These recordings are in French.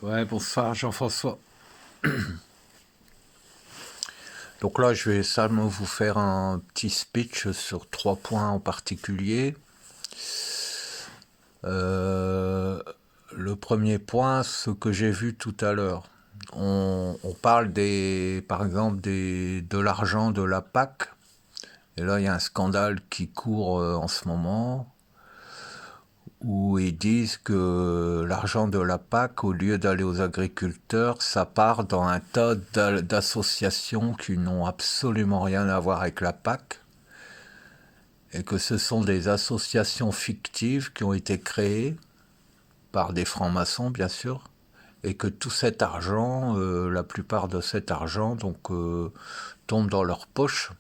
Ouais, bonsoir Jean-François. Donc là, je vais seulement vous faire un petit speech sur 3 points en particulier. Euh, le premier point, ce que j'ai vu tout à l'heure. On parle par exemple, de l'argent de la PAC. Et là, il y a un scandale qui court en ce moment où ils disent que l'argent de la PAC, au lieu d'aller aux agriculteurs, ça part dans un tas d'associations qui n'ont absolument rien à voir avec la PAC, et que ce sont des associations fictives qui ont été créées par des francs-maçons, bien sûr, et que tout cet argent, la plupart de cet argent, tombe dans leur poche.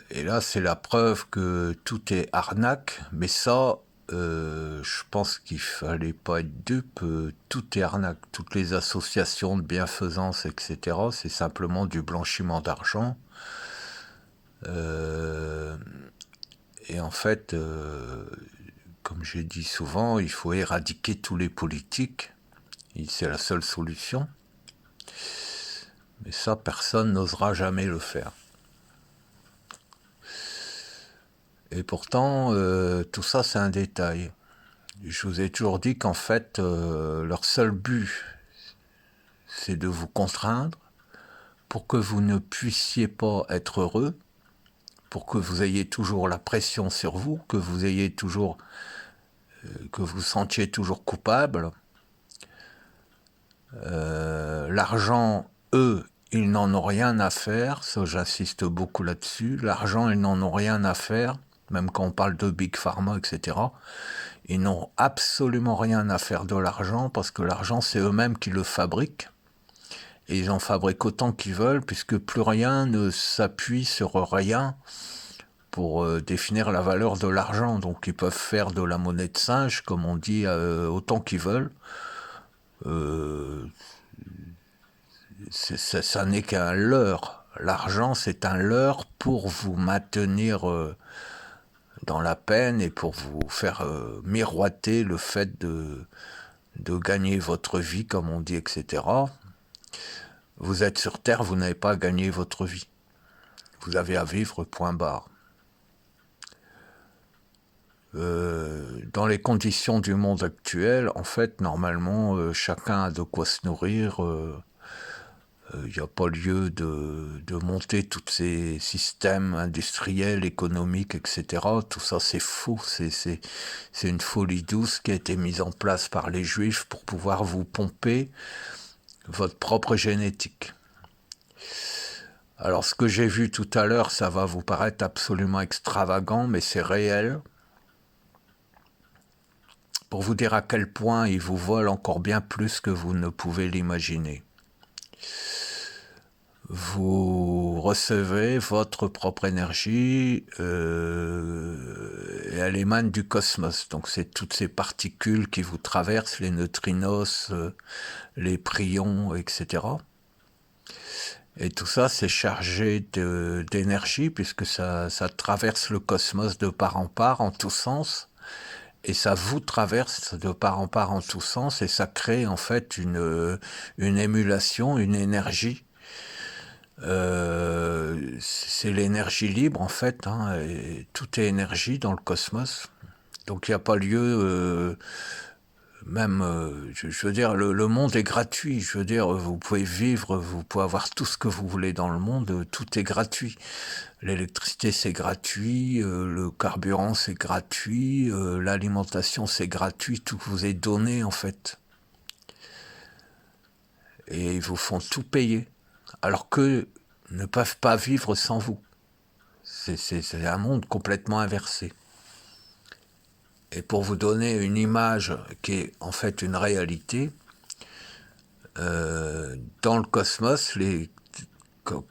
Et là, c'est la preuve que tout est arnaque, mais ça, je pense qu'il fallait pas être dupe. Tout est arnaque. Toutes les associations de bienfaisance, etc., c'est simplement du blanchiment d'argent. Euh, et en fait, comme j'ai dit souvent, il faut éradiquer tous les politiques. C'est la seule solution. Mais ça, personne n'osera jamais le faire. Et pourtant, tout ça, c'est un détail. Je vous ai toujours dit qu'en fait, leur seul but, c'est de vous contraindre pour que vous ne puissiez pas être heureux, pour que vous ayez toujours la pression sur vous, que vous ayez toujours, que vous sentiez toujours coupable. L'argent, eux, ils n'en ont rien à faire. Ça, j'insiste beaucoup là-dessus. L'argent, ils n'en ont rien à faire. Même quand on parle de Big Pharma, etc. Ils n'ont absolument rien à faire de l'argent parce que l'argent, c'est eux-mêmes qui le fabriquent. Et ils en fabriquent autant qu'ils veulent puisque plus rien ne s'appuie sur rien pour définir la valeur de l'argent. Donc ils peuvent faire de la monnaie de singe, comme on dit, autant qu'ils veulent. Euh, ça n'est qu'un leurre. L'argent, c'est un leurre pour vous maintenir dans la peine et pour vous faire miroiter le fait de gagner votre vie, comme on dit, etc. Vous êtes sur Terre, vous n'avez pas gagné votre vie. Vous avez à vivre, point barre. Dans les conditions du monde actuel, en fait, normalement, chacun a de quoi se nourrir. Il n'y a pas lieu de monter tous ces systèmes industriels, économiques, etc. Tout ça, c'est faux. C'est une folie douce qui a été mise en place par les Juifs pour pouvoir vous pomper votre propre génétique. Alors, ce que j'ai vu tout à l'heure, ça va vous paraître absolument extravagant, mais c'est réel. Pour vous dire à quel point ils vous volent encore bien plus que vous ne pouvez l'imaginer. Vous recevez votre propre énergie et elle émane du cosmos. Donc c'est toutes ces particules qui vous traversent, les neutrinos, les prions, etc. Et tout ça, c'est chargé d'énergie puisque ça traverse le cosmos de part en part, en tous sens. Et ça vous traverse de part en tous sens et ça crée en fait une émulation, une énergie. C'est l'énergie libre en fait, hein, et tout est énergie dans le cosmos. Donc il n'y a pas lieu, même, je veux dire, le monde est gratuit. Je veux dire, vous pouvez vivre, vous pouvez avoir tout ce que vous voulez dans le monde, tout est gratuit. L'électricité c'est gratuit, le carburant c'est gratuit, l'alimentation c'est gratuit, tout vous est donné en fait. Et ils vous font tout payer, alors qu'eux ne peuvent pas vivre sans vous. C'est un monde complètement inversé. Et pour vous donner une image qui est en fait une réalité, dans le cosmos,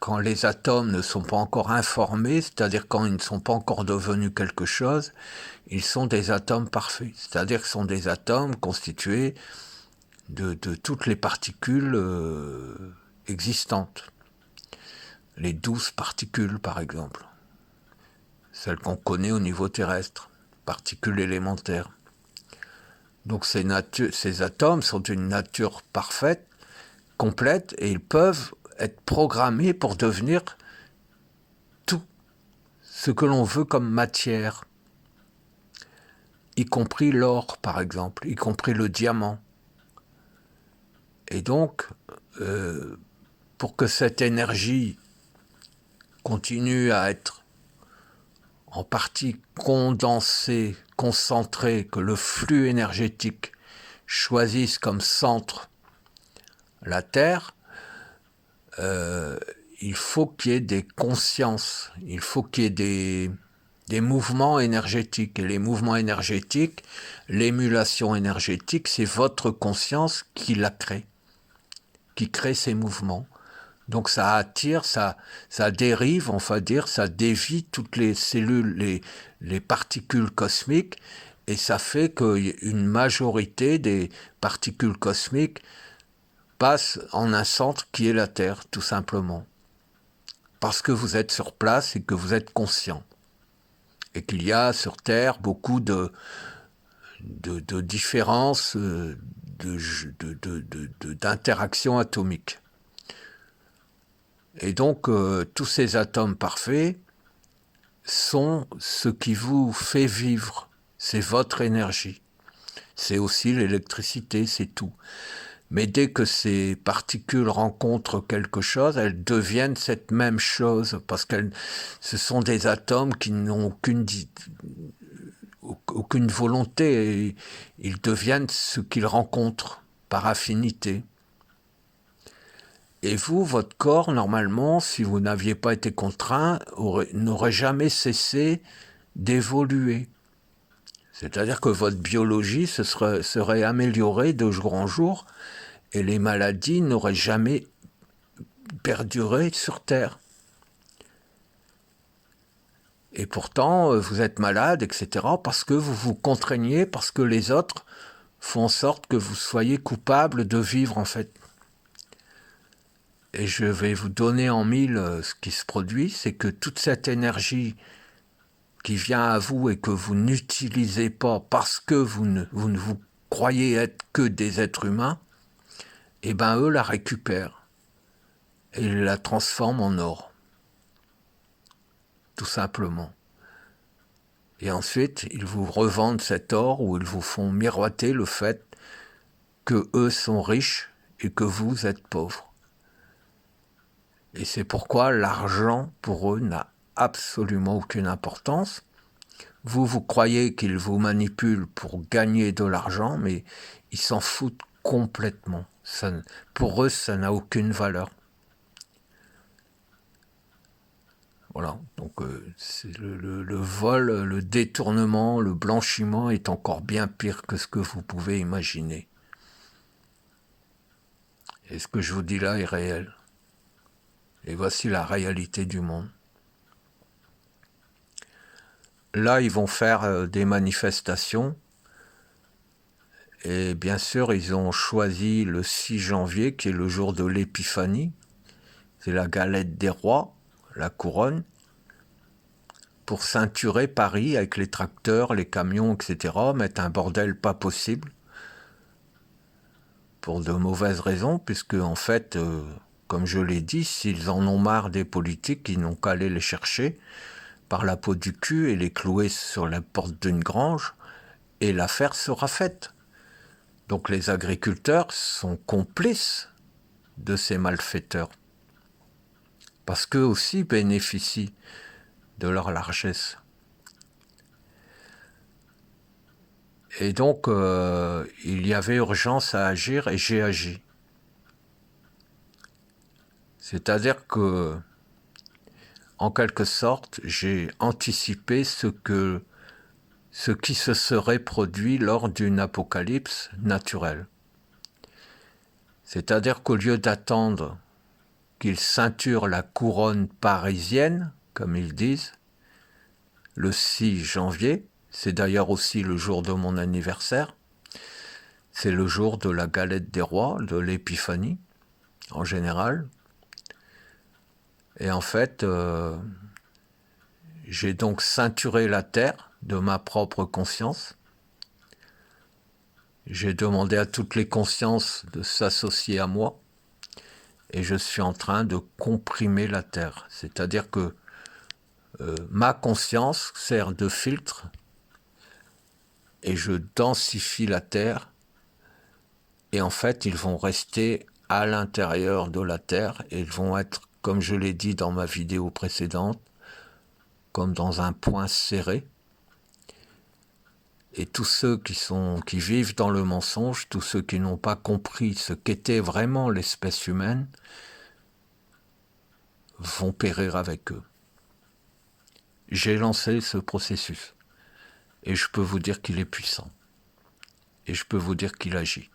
quand les atomes ne sont pas encore informés, c'est-à-dire quand ils ne sont pas encore devenus quelque chose, ils sont des atomes parfaits. C'est-à-dire qu'ils sont des atomes constitués de toutes les particules existantes. Les 12 particules, par exemple. Celles qu'on connaît au niveau terrestre. Particules élémentaires. Donc ces atomes sont d'une nature parfaite, complète, et ils peuvent être programmés pour devenir tout ce que l'on veut comme matière, y compris l'or par exemple, y compris le diamant. Et donc, pour que cette énergie continue à être en partie condensée, concentrée, que le flux énergétique choisisse comme centre la Terre, il faut qu'il y ait des consciences, il faut qu'il y ait des mouvements énergétiques. Et les mouvements énergétiques, l'émulation énergétique, c'est votre conscience qui la crée, qui crée ces mouvements. Donc ça attire, ça dérive, on va dire, ça dévie toutes les cellules, les particules cosmiques, et ça fait qu'une majorité des particules cosmiques passent en un centre qui est la Terre, tout simplement. Parce que vous êtes sur place et que vous êtes conscient. Et qu'il y a sur Terre beaucoup de différences, d'interactions atomiques. Et donc, tous ces atomes parfaits sont ce qui vous fait vivre. C'est votre énergie. C'est aussi l'électricité, c'est tout. Mais dès que ces particules rencontrent quelque chose, elles deviennent cette même chose, parce que ce sont des atomes qui n'ont aucune volonté, et ils deviennent ce qu'ils rencontrent par affinité. Et vous, votre corps, normalement, si vous n'aviez pas été contraint, n'aurait jamais cessé d'évoluer. C'est-à-dire que votre biologie serait améliorée de jour en jour, et les maladies n'auraient jamais perduré sur Terre. Et pourtant, vous êtes malade, etc., parce que vous vous contraignez, parce que les autres font en sorte que vous soyez coupable de vivre, en fait. Et je vais vous donner en mille ce qui se produit, c'est que toute cette énergie qui vient à vous et que vous n'utilisez pas parce que vous ne vous croyez être que des êtres humains, et ben eux la récupèrent et ils la transforment en or. Tout simplement. Et ensuite, ils vous revendent cet or ou ils vous font miroiter le fait que eux sont riches et que vous êtes pauvres. Et c'est pourquoi l'argent, pour eux, n'a absolument aucune importance. Vous croyez qu'ils vous manipulent pour gagner de l'argent, mais ils s'en foutent complètement. Pour eux, ça n'a aucune valeur. Voilà, donc c'est le vol, le détournement, le blanchiment est encore bien pire que ce que vous pouvez imaginer. Et ce que je vous dis là est réel. Et voici la réalité du monde. Là, ils vont faire des manifestations. Et bien sûr, ils ont choisi le 6 janvier, qui est le jour de l'épiphanie. C'est la galette des rois, la couronne, pour ceinturer Paris avec les tracteurs, les camions, etc., mettre un bordel pas possible, pour de mauvaises raisons, puisque en fait, comme je l'ai dit, s'ils en ont marre des politiques, ils n'ont qu'à aller les chercher par la peau du cul et les clouer sur la porte d'une grange, et l'affaire sera faite. Donc les agriculteurs sont complices de ces malfaiteurs, parce qu'eux aussi bénéficient de leur largesse. Et donc, il y avait urgence à agir, et j'ai agi. C'est-à-dire que, en quelque sorte, j'ai anticipé ce qui se serait produit lors d'une apocalypse naturelle. C'est-à-dire qu'au lieu d'attendre qu'ils ceinturent la couronne parisienne, comme ils disent, le 6 janvier, c'est d'ailleurs aussi le jour de mon anniversaire, c'est le jour de la galette des rois, de l'épiphanie, en général. Et en fait, j'ai donc ceinturé la terre de ma propre conscience, J'ai demandé à toutes les consciences de s'associer à moi et je suis en train de comprimer la Terre. C'est-à-dire que ma conscience sert de filtre et je densifie la Terre et en fait ils vont rester à l'intérieur de la Terre et ils vont être, comme je l'ai dit dans ma vidéo précédente, comme dans un point serré. Et tous ceux qui vivent dans le mensonge, tous ceux qui n'ont pas compris ce qu'était vraiment l'espèce humaine, vont périr avec eux. J'ai lancé ce processus et je peux vous dire qu'il est puissant et je peux vous dire qu'il agit.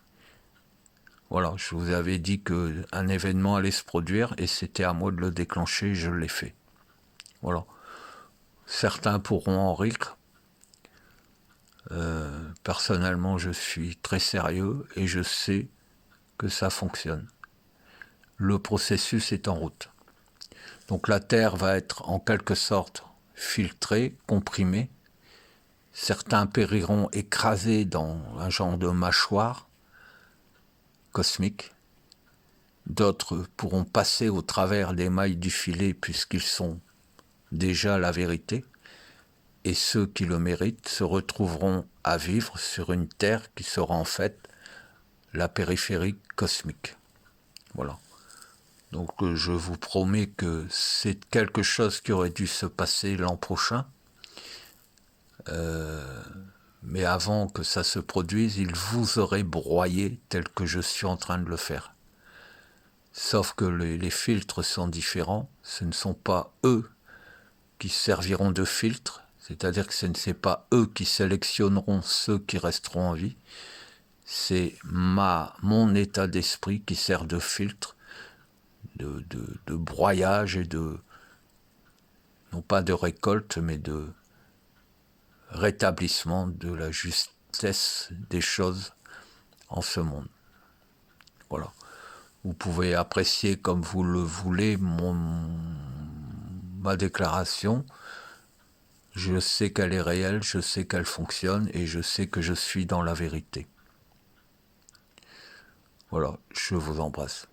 Voilà, je vous avais dit qu'un événement allait se produire et c'était à moi de le déclencher et je l'ai fait. Voilà. Certains pourront en rire. Personnellement, je suis très sérieux et je sais que ça fonctionne. Le processus est en route. Donc la Terre va être en quelque sorte filtrée, comprimée. Certains périront écrasés dans un genre de mâchoire cosmique. D'autres pourront passer au travers des mailles du filet puisqu'ils sont déjà la vérité. Et ceux qui le méritent se retrouveront à vivre sur une Terre qui sera en fait la périphérie cosmique. Voilà. Donc je vous promets que c'est quelque chose qui aurait dû se passer l'an prochain. Mais avant que ça se produise, il vous aurait broyé tel que je suis en train de le faire. Sauf que les filtres sont différents. Ce ne sont pas eux qui serviront de filtre, c'est-à-dire que ce n'est pas eux qui sélectionneront ceux qui resteront en vie. C'est mon état d'esprit qui sert de filtre, de broyage et de, non pas de récolte, mais de rétablissement de la justesse des choses en ce monde. Voilà. Vous pouvez apprécier comme vous le voulez ma déclaration. Je sais qu'elle est réelle, je sais qu'elle fonctionne et je sais que je suis dans la vérité. Voilà, je vous embrasse.